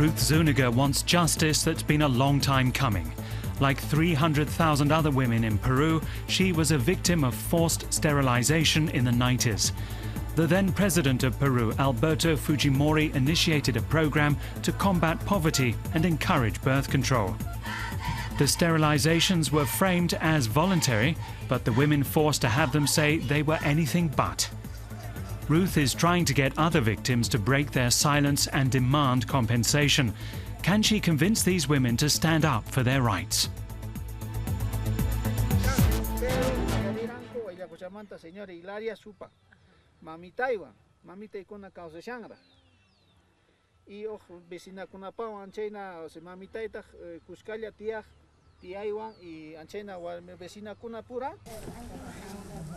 Ruth Zuniga wants justice that's been a long time coming. Like 300,000 other women in Peru, she was a victim of forced sterilization in the 90s. The then president of Peru, Alberto Fujimori, initiated a program to combat poverty and encourage birth control. The sterilizations were framed as voluntary, but the women forced to have them say they were anything but. Ruth is trying to get other victims to break their silence and demand compensation. Can she convince these women to stand up for their rights?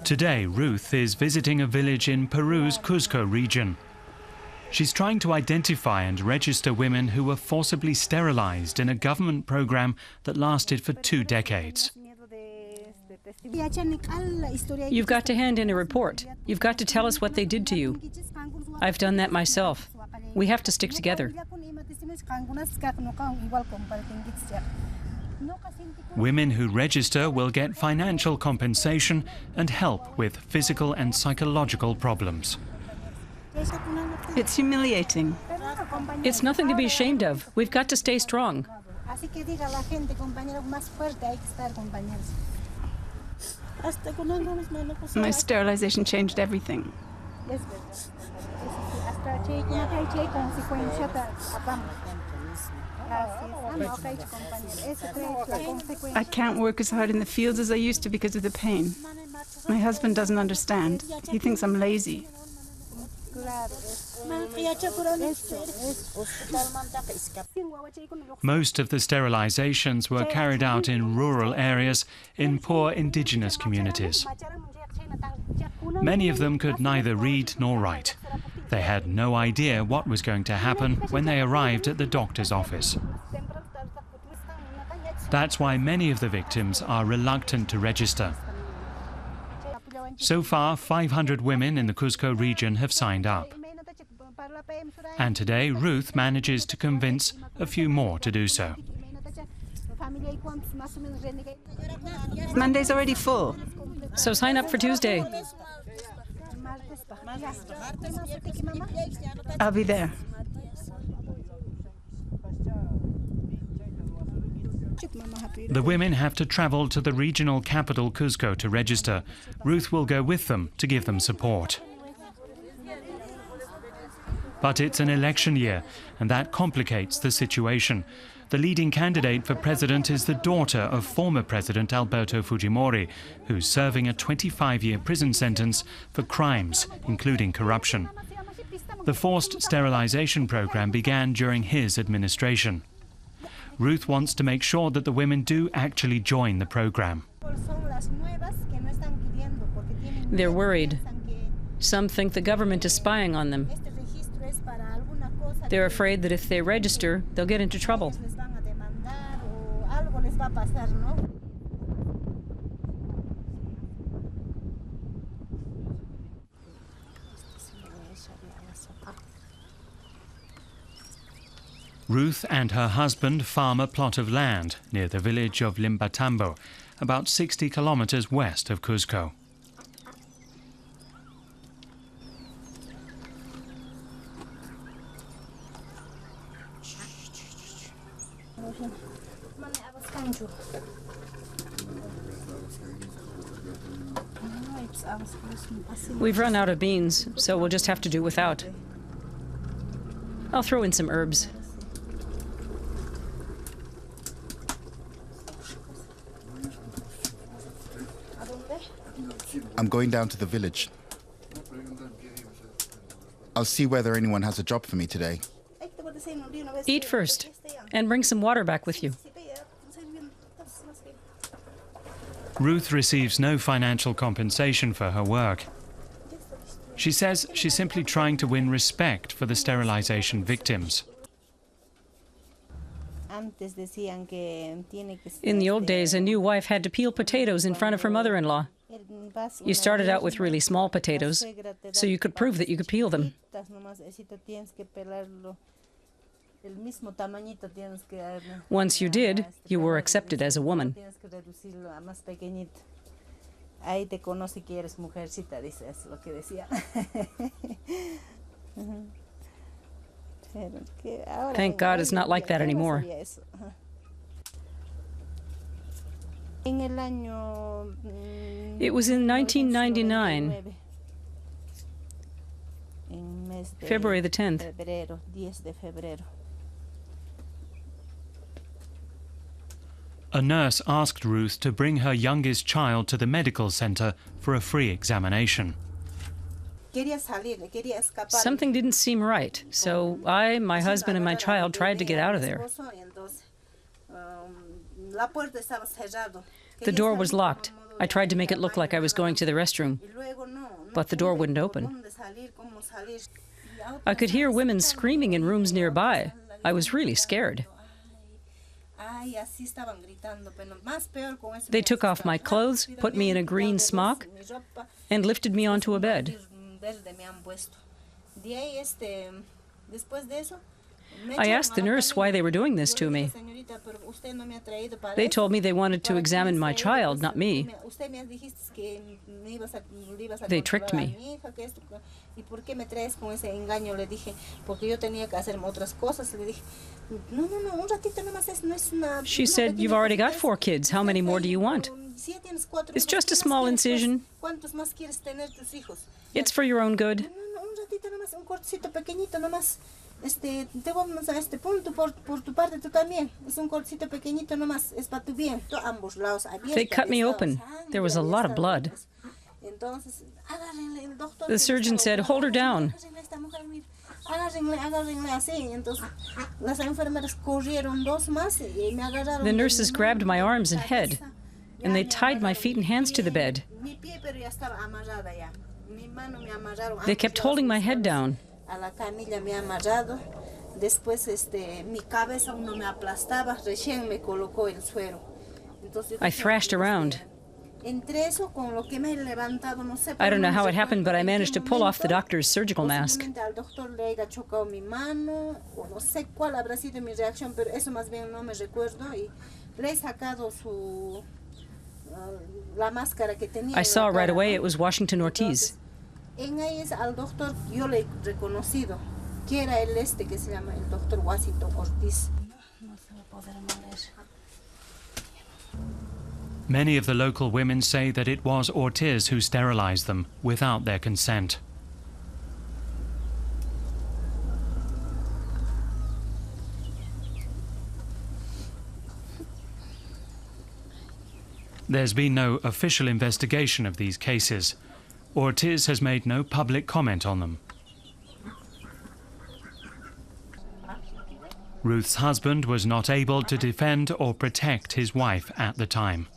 Today, Ruth is visiting a village in Peru's Cuzco region. She's trying to identify and register women who were forcibly sterilized in a government program that lasted for 2 decades. You've got to hand in a report. You've got to tell us what they did to you. I've done that myself. We have to stick together. Women who register will get financial compensation and help with physical and psychological problems. It's humiliating. It's nothing to be ashamed of. We've got to stay strong. My sterilization changed everything. I can't work as hard in the fields as I used to because of the pain. My husband doesn't understand. He thinks I'm lazy. Most of the sterilizations were carried out in rural areas in poor indigenous communities. Many of them could neither read nor write. They had no idea what was going to happen when they arrived at the doctor's office. That's why many of the victims are reluctant to register. So far, 500 women in the Cuzco region have signed up. And today, Ruth manages to convince a few more to do so. Monday's already full. So sign up for Tuesday. I'll be there. The women have to travel to the regional capital Cuzco to register. Ruth will go with them to give them support. But it's an election year, and that complicates the situation. The leading candidate for president is the daughter of former President Alberto Fujimori, who's serving a 25-year prison sentence for crimes, including corruption. The forced sterilization program began during his administration. Ruth wants to make sure that the women do actually join the program. They're worried. Some think the government is spying on them. They're afraid that if they register, they'll get into trouble. Ruth and her husband farm a plot of land near the village of Limbatambo, about 60 kilometers west of Cuzco. We've run out of beans, so we'll just have to do without. I'll throw in some herbs. I'm going down to the village. I'll see whether anyone has a job for me today. Eat first, and bring some water back with you. Ruth receives no financial compensation for her work. She says she's simply trying to win respect for the sterilization victims. In the old days, a new wife had to peel potatoes in front of her mother-in-law. You started out with really small potatoes, so you could prove that you could peel them. Once you did, you were accepted as a woman. Ahí te conoce que eres mujercita, dice, es lo que decía. Thank God it's not like that anymore. It was in 1999, February the 10th. A nurse asked Ruth to bring her youngest child to the medical center for a free examination. Something didn't seem right, so I, my husband, and my child tried to get out of there. The door was locked. I tried to make it look like I was going to the restroom, but the door wouldn't open. I could hear women screaming in rooms nearby. I was really scared. They took off my clothes, put me in a green smock, and lifted me onto a bed. I asked the nurse why they were doing this to me. They told me they wanted to examine my child, not me. They tricked me. She said, "You've already got 4 kids. How many more do you want? It's just a small incision. It's for your own good." They cut me open. There was a lot of blood. The surgeon said, "Hold her down." The nurses grabbed my arms and head, and they tied my feet and hands to the bed. They kept holding my head down. I thrashed around. I don't know how it happened, but I managed to pull off the doctor's surgical mask. I saw right away it was Washington Ortiz. En ahí es al doctor, yo le he reconocido, que era el que se llama el doctor Washington Ortiz. Many of the local women say that it was Ortiz who sterilized them without their consent. There's been no official investigation of these cases. Ortiz has made no public comment on them. Ruth's husband was not able to defend or protect his wife at the time.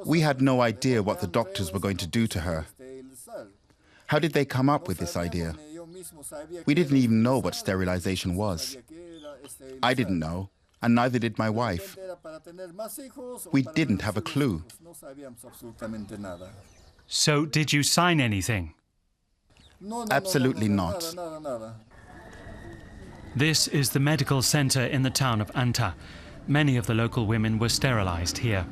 We had no idea what the doctors were going to do to her. How did they come up with this idea? We didn't even know what sterilization was. I didn't know, and neither did my wife. We didn't have a clue. So did you sign anything? Absolutely not. This is the medical center in the town of Anta. Many of the local women were sterilized here.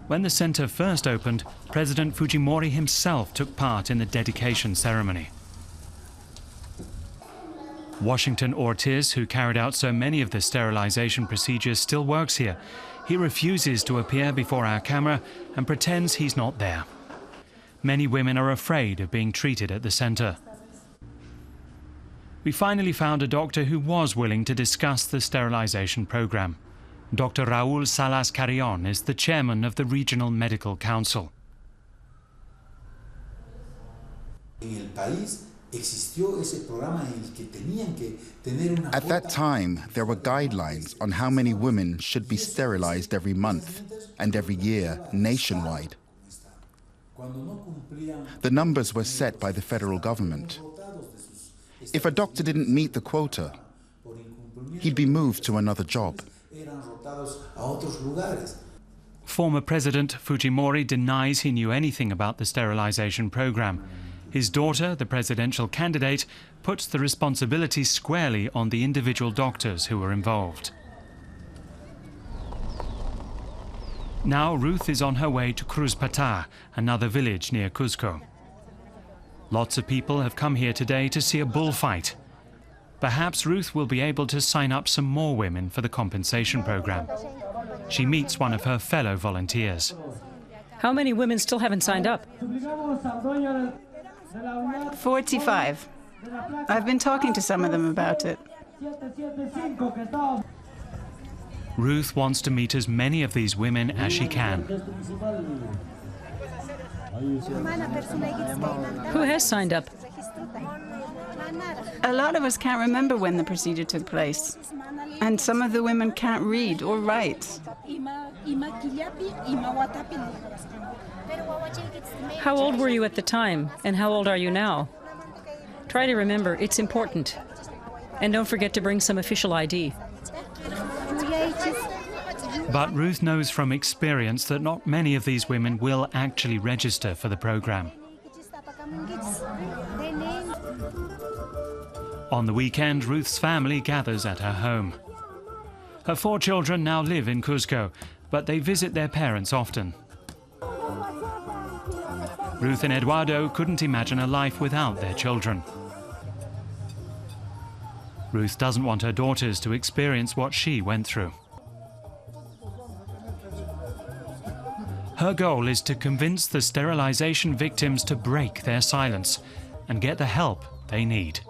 When the center first opened, President Fujimori himself took part in the dedication ceremony. Washington Ortiz, who carried out so many of the sterilization procedures, still works here. He refuses to appear before our camera and pretends he's not there. Many women are afraid of being treated at the center. We finally found a doctor who was willing to discuss the sterilization program. Dr. Raúl Salas Carrión is the chairman of the Regional Medical Council. At that time, there were guidelines on how many women should be sterilized every month and every year nationwide. The numbers were set by the federal government. If a doctor didn't meet the quota, he'd be moved to another job. Former President Fujimori denies he knew anything about the sterilization program. His daughter, the presidential candidate, puts the responsibility squarely on the individual doctors who were involved. Now Ruth is on her way to Cruz Patá, another village near Cuzco. Lots of people have come here today to see a bullfight. Perhaps Ruth will be able to sign up some more women for the compensation program. She meets one of her fellow volunteers. How many women still haven't signed up? 45. I've been talking to some of them about it. Ruth wants to meet as many of these women as she can. Who has signed up? A lot of us can't remember when the procedure took place. And some of the women can't read or write. How old were you at the time, and how old are you now? Try to remember, it's important. And don't forget to bring some official ID. But Ruth knows from experience that not many of these women will actually register for the program. On the weekend, Ruth's family gathers at her home. Her 4 children now live in Cuzco, but they visit their parents often. Ruth and Eduardo couldn't imagine a life without their children. Ruth doesn't want her daughters to experience what she went through. Her goal is to convince the sterilization victims to break their silence and get the help they need.